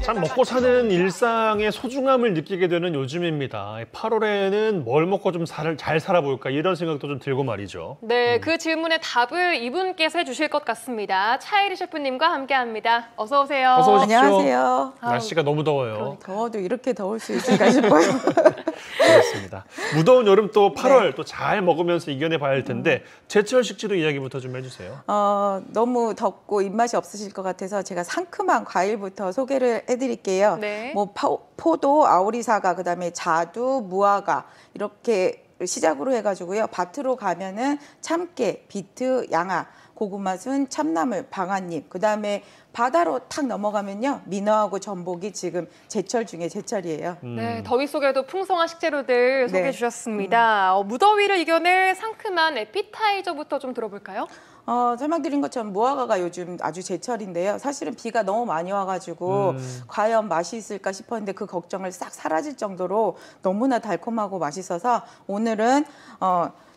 참 먹고 사는 일상의 소중함을 느끼게 되는 요즘입니다. 8월에는 뭘 먹고 좀 잘 살아볼까 이런 생각도 좀 들고 말이죠. 네, 그 질문의 답을 이분께서 해주실 것 같습니다. 차이리 셰프님과 함께합니다. 어서 오세요. 어서 오십시오. 안녕하세요. 날씨가 너무 더워요. 그러니까. 더워도 이렇게 더울 수 있을까 싶어요. 그렇습니다. 무더운 여름 또 8월 또 잘 먹으면서 이겨내 봐야 할 텐데 제철 식재료 이야기부터 좀 해주세요. 너무 덥고 입맛이 없으실 것 같아서 제가 상큼한 과일부터 소개를 해드릴게요. 네. 뭐 포도, 아오리사과, 그다음에 자두, 무화과 이렇게 시작으로 해가지고요. 밭으로 가면은 참깨, 비트, 양아, 고구마순, 참나물, 방아잎, 그다음에 바다로 탁 넘어가면요. 민어하고 전복이 지금 제철 중에 제철이에요. 네, 더위 속에도 풍성한 식재료들 네. 소개해 주셨습니다. 무더위를 이겨낼 상큼한 에피타이저부터 좀 들어볼까요? 설명드린 것처럼 무화과가 요즘 아주 제철인데요. 사실은 비가 너무 많이 와가지고 과연 맛이 있을까 싶었는데 그 걱정을 싹 사라질 정도로 너무나 달콤하고 맛있어서 오늘은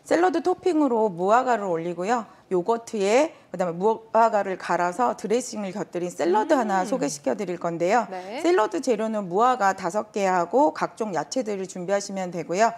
샐러드 토핑으로 무화과를 올리고요. 요거트에 그다음에 무화과를 갈아서 드레싱을 곁들인 샐러드 하나 소개시켜 드릴 건데요. 네. 샐러드 재료는 무화과 5개하고 각종 야채들을 준비하시면 되고요.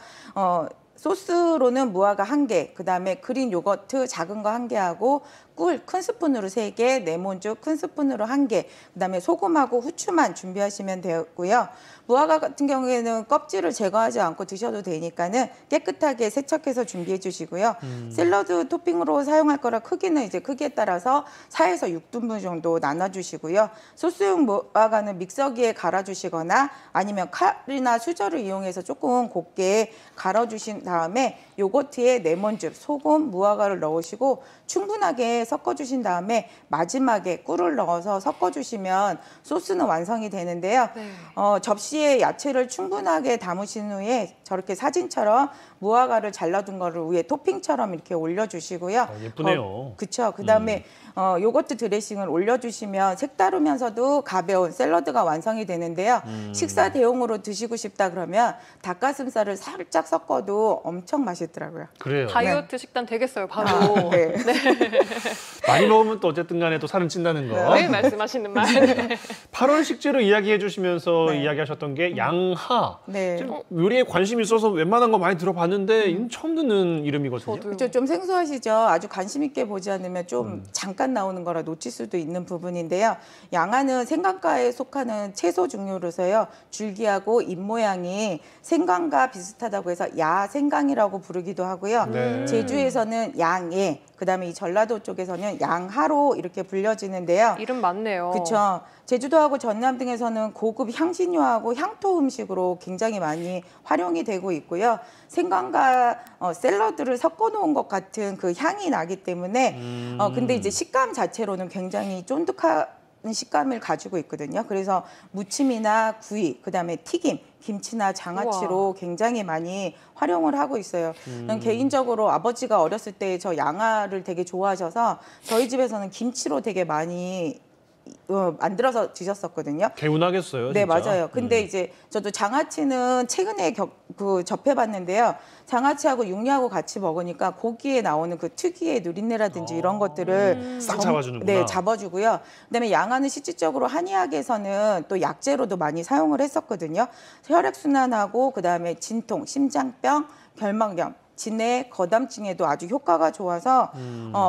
소스로는 무화과 1개, 그다음에 그린 요거트 작은 거 1개하고 꿀 큰 스푼으로 3개, 레몬즙 큰 스푼으로 1개, 그다음에 소금하고 후추만 준비하시면 되고요. 무화과 같은 경우에는 껍질을 제거하지 않고 드셔도 되니까는 깨끗하게 세척해서 준비해 주시고요. 샐러드 토핑으로 사용할 거라 크기는 이제 크기에 따라서 4에서 6등분 정도 나눠 주시고요. 소스용 무화과는 믹서기에 갈아 주시거나 아니면 칼이나 수저를 이용해서 조금 곱게 갈아 주신 다음에 요거트에 레몬즙, 소금, 무화과를 넣으시고 충분하게 섞어 주신 다음에 마지막에 꿀을 넣어서 섞어 주시면 소스는 완성이 되는데요. 네. 접시에 야채를 충분하게 담으신 후에 저렇게 사진처럼 무화과를 잘라둔 거를 위에 토핑처럼 이렇게 올려주시고요. 예쁘네요. 그렇죠. 그다음에 요거트 드레싱을 올려주시면 색다르면서도 가벼운 샐러드가 완성이 되는데요. 식사 대용으로 드시고 싶다 그러면 닭가슴살을 살짝 섞어도 엄청 맛있더라고요. 그래요. 다이어트 식단 되겠어요, 바로. 네. 많이 먹으면 또 어쨌든 간에 또 살은 찐다는 거. 네, 말씀하시는 말. 8월 식재료 이야기해 주시면서 네. 이야기하셨던 게 양하. 네. 좀 요리에 관심이 있어서 웬만한 거 많이 들어봤는데 이건 처음 듣는 이름이거든요. 저도요. 그렇죠. 좀 생소하시죠. 아주 관심 있게 보지 않으면 좀 잠깐 나오는 거라 놓칠 수도 있는 부분인데요. 양하는 생강과에 속하는 채소 종류로서요. 줄기하고 잎 모양이 생강과 비슷하다고 해서 야생강이라고 부르기도 하고요. 네. 제주에서는 양예, 그다음에 이 전라도 쪽에서는 양하로 이렇게 불려지는데요. 이름 많네요. 그렇죠. 제주도하고 전남 등에서는 고급 향신료하고 향토 음식으로 굉장히 많이 활용이 되고 있고요. 생강과 샐러드를 섞어 놓은 것 같은 그 향이 나기 때문에 근데 이제 식감 자체로는 굉장히 쫀득한 식감을 가지고 있거든요. 그래서 무침이나 구이, 그다음에 튀김, 김치나 장아찌로 우와. 굉장히 많이 활용을 하고 있어요. 저는 개인적으로 아버지가 어렸을 때 저 양하를 되게 좋아하셔서 저희 집에서는 김치로 되게 많이 만들어서 드셨었거든요. 개운하겠어요. 네, 진짜. 맞아요. 근데 이제 저도 장아찌는 최근에 접해봤는데요. 장아찌하고 육류하고 같이 먹으니까 고기에 나오는 그 특유의 누린내라든지 이런 것들을 싹 잡아주는구나. 네, 잡아주고요. 그다음에 양하는 실질적으로 한의학에서는 또 약재로도 많이 사용을 했었거든요. 혈액순환하고 그다음에 진통, 심장병, 결막염, 진해, 거담증에도 아주 효과가 좋아서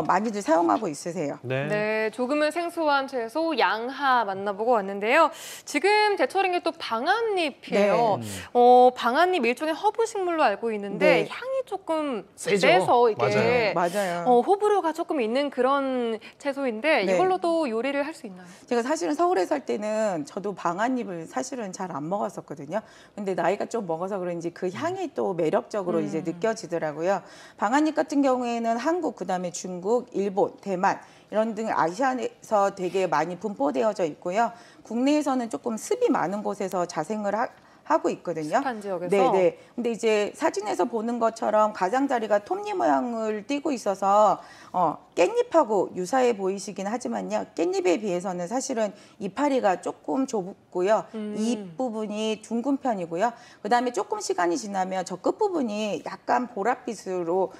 많이들 사용하고 있으세요. 네. 네, 조금은 생소한 채소 양하 만나보고 왔는데요. 지금 제철인 게 또 방아잎이에요. 방아잎 일종의 허브 식물로 알고 있는데 네. 향이 조금 세죠? 세서 이게 맞아요. 호불호가 조금 있는 그런 채소인데 네. 이걸로도 요리를 할 수 있나요? 제가 사실은 서울에 살 때는 저도 방아잎을 사실은 잘 안 먹었었거든요. 근데 나이가 좀 먹어서 그런지 그 향이 또 매력적으로 이제 느껴지더라고요. 방아잎 같은 경우에는 한국, 그다음에 중국, 일본, 대만 이런 등 아시아에서 되게 많이 분포되어져 있고요. 국내에서는 조금 습이 많은 곳에서 자생을 하고 있거든요. 습한 지역에서? 네. 근데 이제 사진에서 보는 것처럼 가장자리가 톱니 모양을 띠고 있어서 깻잎하고 유사해 보이시긴 하지만요. 깻잎에 비해서는 사실은 이파리가 조금 좁고요. 잎 부분이 둥근 편이고요. 그다음에 조금 시간이 지나면 저 끝부분이 약간 보랏빛으로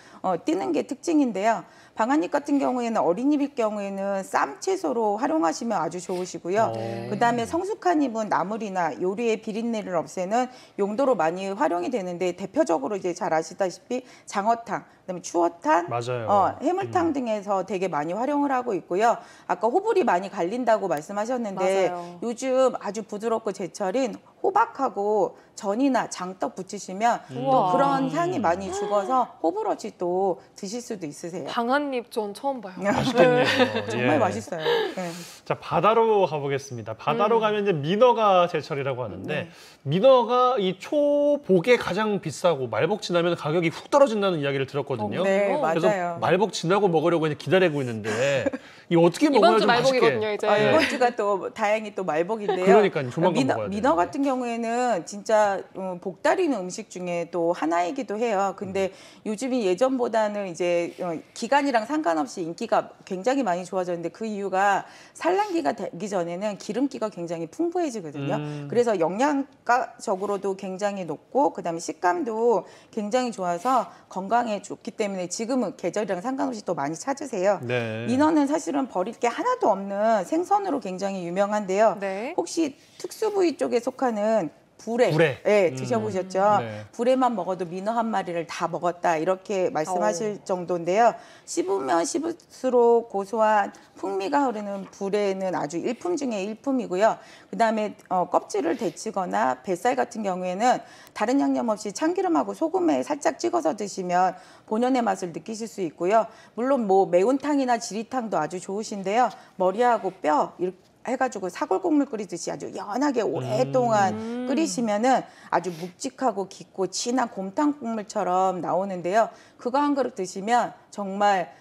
띄는 게 특징인데요. 방아잎 같은 경우에는 어린잎일 경우에는 쌈 채소로 활용하시면 아주 좋으시고요. 그다음에 성숙한 잎은 나물이나 요리의 비린내를 없애는 용도로 많이 활용이 되는데 대표적으로 이제 잘 아시다시피 장어탕, 그다음에 추어탕, 맞아요. 해물탕 등에서 되게 많이 활용을 하고 있고요. 아까 호불이 많이 갈린다고 말씀하셨는데 맞아요. 요즘 아주 부드럽고 제철인 호박하고 전이나 장떡 부치시면 또 우와. 그런 향이 많이 죽어서 호불호지 또 드실 수도 있으세요. 방아잎 전 처음 봐요. 맛있겠네요. 정말 예. 맛있어요. 네. 자, 바다로 가보겠습니다. 바다로 가면 이제 민어가 제철이라고 하는데 민어가 이 초복에 가장 비싸고 말복 지나면 가격이 훅 떨어진다는 이야기를 들었거든요. 네, 그래서 맞아요. 말복 지나고 먹으려고 이제 기다리고 있는데 이 어떻게 이번 먹어야 주 좀 맛있게? 말복이거든요, 이제. 이번 주가 또 다행히 또 말복인데요. 그러니까요. 조만간 민어, 먹어야 돼요. 민어 같은 경우에는 진짜 복다리는 음식 중에 또 하나이기도 해요. 근데 요즘이 예전보다는 이제 기간이랑 상관없이 인기가 굉장히 많이 좋아졌는데 그 이유가 산란기가 되기 전에는 기름기가 굉장히 풍부해지거든요. 그래서 영양가적으로도 굉장히 높고 그다음에 식감도 굉장히 좋아서 건강에 좋기 때문에 지금은 계절이랑 상관없이 또 많이 찾으세요. 네. 민어는 사실은 버릴 게 하나도 없는 생선으로 굉장히 유명한데요. 네. 혹시 특수 부위 쪽에 속하는 불에, 불에. 네, 드셔보셨죠? 네. 불에만 먹어도 민어 한 마리를 다 먹었다 이렇게 말씀하실 정도인데요. 씹으면 씹을수록 고소한 풍미가 흐르는 불에는 아주 일품 중에 일품이고요. 그다음에 껍질을 데치거나 뱃살 같은 경우에는 다른 양념 없이 참기름하고 소금에 살짝 찍어서 드시면 본연의 맛을 느끼실 수 있고요. 물론 뭐 매운탕이나 지리탕도 아주 좋으신데요. 머리하고 뼈 이렇게 해가지고 사골국물 끓이듯이 아주 연하게 오랫동안 끓이시면은 아주 묵직하고 깊고 진한 곰탕 국물처럼 나오는데요. 그거 한 그릇 드시면 정말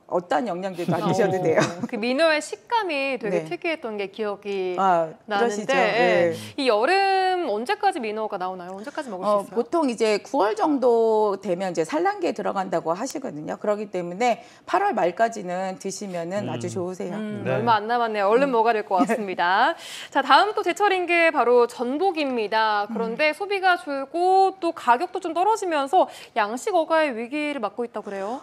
어떤 영양제도 안 드셔도 돼요. 그 민어의 식감이 되게 네. 특이했던 게 기억이 그러시죠. 나는데 네. 이 여름 언제까지 민어가 나오나요? 언제까지 먹을 수 있어요? 보통 이제 9월 정도 되면 이제 산란기에 들어간다고 하시거든요. 그렇기 때문에 8월 말까지는 드시면은 아주 좋으세요. 네. 얼마 안 남았네요. 얼른 먹어야 될 것 같습니다. 자, 다음 또 제철인 게 바로 전복입니다. 그런데 소비가 줄고 또 가격도 좀 떨어지면서 양식 어가의 위기를 맞고 있다고 그래요?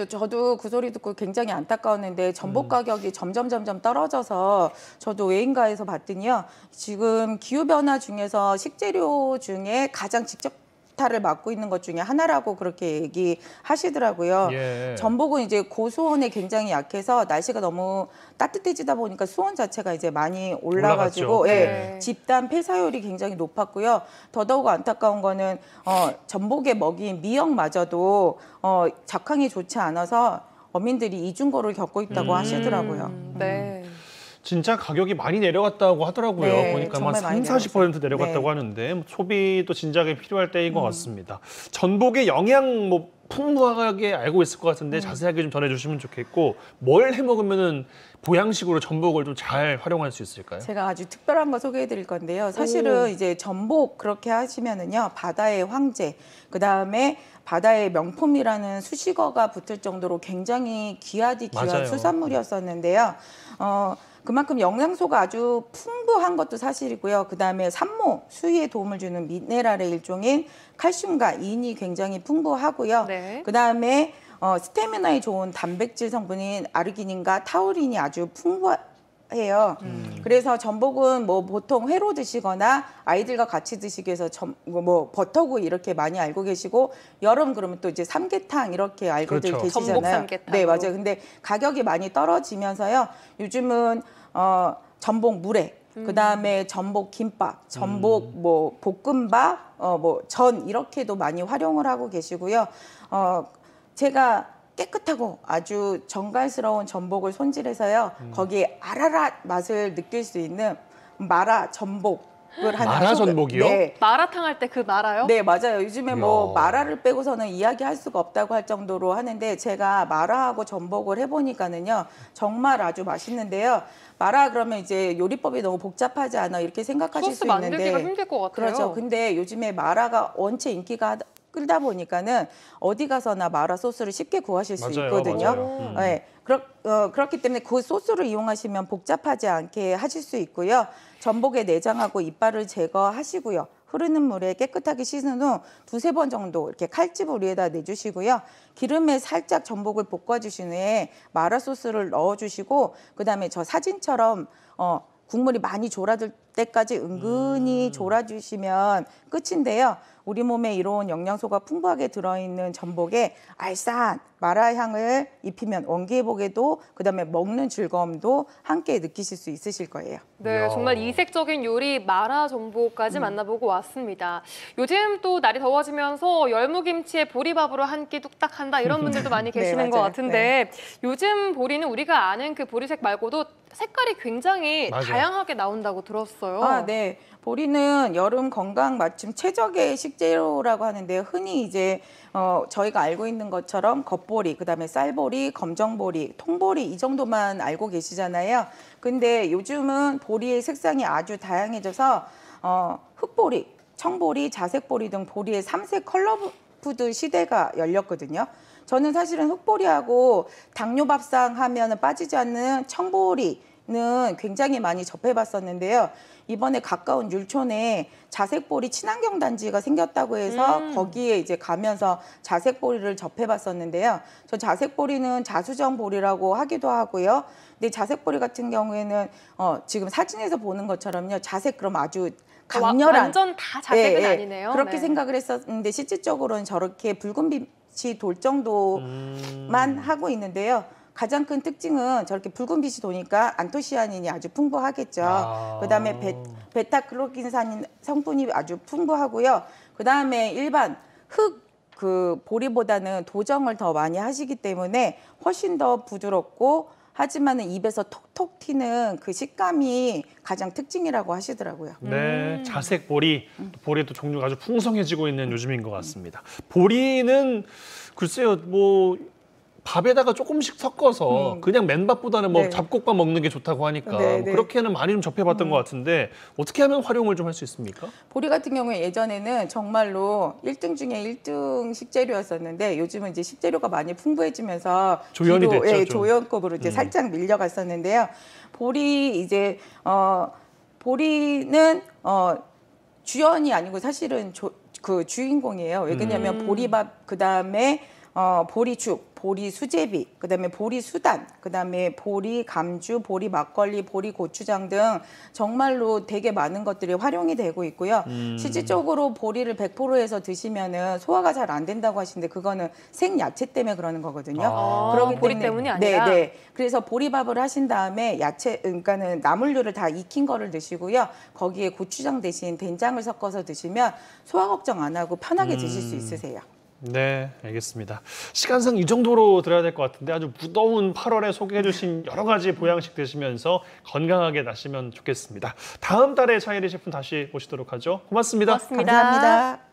저도 그 소리 듣고 굉장히 안타까웠는데 전복 가격이 점점 떨어져서 저도 외인가에서 봤더니요. 지금 기후변화 중에서 식재료 중에 가장 직접타를 맡고 있는 것 중에 하나라고 그렇게 얘기하시더라고요. 예. 전복은 이제 고수온에 굉장히 약해서 날씨가 너무 따뜻해지다 보니까 수온 자체가 이제 많이 올라가지고 올라갔죠. 예, 네. 집단 폐사율이 굉장히 높았고요. 더더욱 안타까운 거는 전복에 먹인 미역마저도 작황이 좋지 않아서 어민들이 이중고를 겪고 있다고 하시더라고요. 네. 진짜 가격이 많이 내려갔다고 하더라고요. 네, 보니까 막 정말 많이 30~40% 내려갔다고 네. 하는데 소비도 진작에 필요할 때인 것 같습니다. 전복의 영양 뭐 풍부하게 알고 있을 것 같은데 자세하게 좀 전해주시면 좋겠고 뭘 해 먹으면은 보양식으로 전복을 좀 잘 활용할 수 있을까요? 제가 아주 특별한 거 소개해 드릴 건데요. 사실은 이제 전복 그렇게 하시면은요. 바다의 황제, 그다음에 바다의 명품이라는 수식어가 붙을 정도로 굉장히 귀한 맞아요. 수산물이었었는데요. 그만큼 영양소가 아주 풍부한 것도 사실이고요. 그다음에 산모, 수위에 도움을 주는 미네랄의 일종인 칼슘과 인이 굉장히 풍부하고요. 네. 그다음에 스태미나에 좋은 단백질 성분인 아르기닌과 타우린이 아주 풍부해요. 그래서 전복은 뭐 보통 회로 드시거나 아이들과 같이 드시기 위해서 뭐 버터구이 이렇게 많이 알고 계시고 여름 그러면 또 이제 삼계탕 이렇게 알고들 그렇죠. 계시잖아요. 전복 삼계탕으로. 네, 맞아요. 근데 가격이 많이 떨어지면서요. 요즘은 전복 물회, 그다음에 전복 김밥, 전복 뭐 볶음밥, 뭐 전 이렇게도 많이 활용을 하고 계시고요. 제가 깨끗하고 아주 정갈스러운 전복을 손질해서요. 거기에 아라랏 맛을 느낄 수 있는 마라 전복을 마라 전복이요? 네. 마라탕 할 때 그 마라요? 네, 맞아요. 요즘에 뭐 이야. 마라를 빼고서는 이야기할 수가 없다고 할 정도로 하는데 제가 마라하고 전복을 해보니까는요. 정말 아주 맛있는데요. 마라 그러면 이제 요리법이 너무 복잡하지 않아 이렇게 생각하실 소스 수 있는데 만들기가 힘들 것 같아요. 그렇죠. 근데 요즘에 마라가 원체 인기가 끌다 보니까는 어디 가서나 마라 소스를 쉽게 구하실 수 맞아요, 있거든요. 맞아요. 네, 그렇기 때문에 그 소스를 이용하시면 복잡하지 않게 하실 수 있고요. 전복의 내장하고 이빨을 제거하시고요. 흐르는 물에 깨끗하게 씻은 후 두세 번 정도 이렇게 칼집을 위에다 내주시고요. 기름에 살짝 전복을 볶아주신 후에 마라 소스를 넣어주시고 그다음에 저 사진처럼 국물이 많이 졸아들 때까지 은근히 졸아주시면 끝인데요. 우리 몸에 이로운 영양소가 풍부하게 들어있는 전복에 알싸한 마라 향을 입히면 원기회복에도 그다음에 먹는 즐거움도 함께 느끼실 수 있으실 거예요. 네, 이야. 정말 이색적인 요리 마라 전복까지 만나보고 왔습니다. 요즘 또 날이 더워지면서 열무김치에 보리밥으로 한 끼 뚝딱 한다 이런 분들도 많이 네, 계시는 것 맞아요. 같은데 요즘 보리는 우리가 아는 그 보리색 말고도 색깔이 굉장히 맞아요. 다양하게 나온다고 들었어요. 아, 네. 보리는 여름 건강 맞춤 최적의 식재료라고 하는데 흔히 이제 저희가 알고 있는 것처럼 겉보리, 그다음에 쌀보리, 검정보리, 통보리 이 정도만 알고 계시잖아요. 근데 요즘은 보리의 색상이 아주 다양해져서 흑보리, 청보리, 자색보리 등 보리의 3색 컬러푸드 시대가 열렸거든요. 저는 사실은 흑보리하고 당뇨밥상 하면 빠지지 않는 청보리는 굉장히 많이 접해봤었는데요. 이번에 가까운 율촌에 자색보리 친환경 단지가 생겼다고 해서 거기에 이제 가면서 자색보리를 접해봤었는데요. 저 자색보리는 자수정 보리라고 하기도 하고요. 근데 자색보리 같은 경우에는 지금 사진에서 보는 것처럼요. 자색 그럼 아주 강렬한 완전 다 자색은 아니네요. 그렇게 네. 생각을 했었는데 실질적으로는 저렇게 붉은 빛이 돌 정도만 하고 있는데요. 가장 큰 특징은 저렇게 붉은 빛이 도니까 안토시아닌이 아주 풍부하겠죠. 그다음에 베타클로킨산 성분이 아주 풍부하고요. 그다음에 일반 그 보리보다는 도정을 더 많이 하시기 때문에 훨씬 더 부드럽고 하지만은 입에서 톡톡 튀는 그 식감이 가장 특징이라고 하시더라고요. 네, 자색 보리, 보리도 종류가 아주 풍성해지고 있는 요즘인 것 같습니다. 보리는 글쎄요, 뭐 밥에다가 조금씩 섞어서 그냥 맨밥보다는 뭐 네. 잡곡밥 먹는 게 좋다고 하니까 네, 뭐 네. 그렇게는 많이 좀 접해봤던 것 같은데 어떻게 하면 활용을 좀 할 수 있습니까? 보리 같은 경우에 예전에는 정말로 1등 중에 1등 식재료였었는데 요즘은 이제 식재료가 많이 풍부해지면서 조연이 뒤로, 됐죠, 예, 좀. 조연급으로 이제 살짝 밀려갔었는데요. 보리 이제 보리는 주연이 아니고 사실은 그 주인공이에요. 왜 그러냐면 보리밥 그다음에 보리죽, 보리 수제비, 그다음에 보리 수단, 그다음에 보리 감주, 보리 막걸리, 보리 고추장 등 정말로 되게 많은 것들이 활용이 되고 있고요. 실질적으로 보리를 100%에서 드시면은 소화가 잘 안 된다고 하시는데 그거는 생야채 때문에 그러는 거거든요. 그렇기 보리 때문에- 때문이 아니라? 네, 네. 그래서 보리밥을 하신 다음에 야채, 그러니까는 나물류를 다 익힌 거를 드시고요. 거기에 고추장 대신 된장을 섞어서 드시면 소화 걱정 안 하고 편하게 드실 수 있으세요. 네, 알겠습니다. 시간상 이 정도로 들어야 될 것 같은데 아주 무더운 8월에 소개해주신 여러 가지 보양식 드시면서 건강하게 나시면 좋겠습니다. 다음 달에 차이리 셰프 다시 모시도록 하죠. 고맙습니다. 고맙습니다. 감사합니다.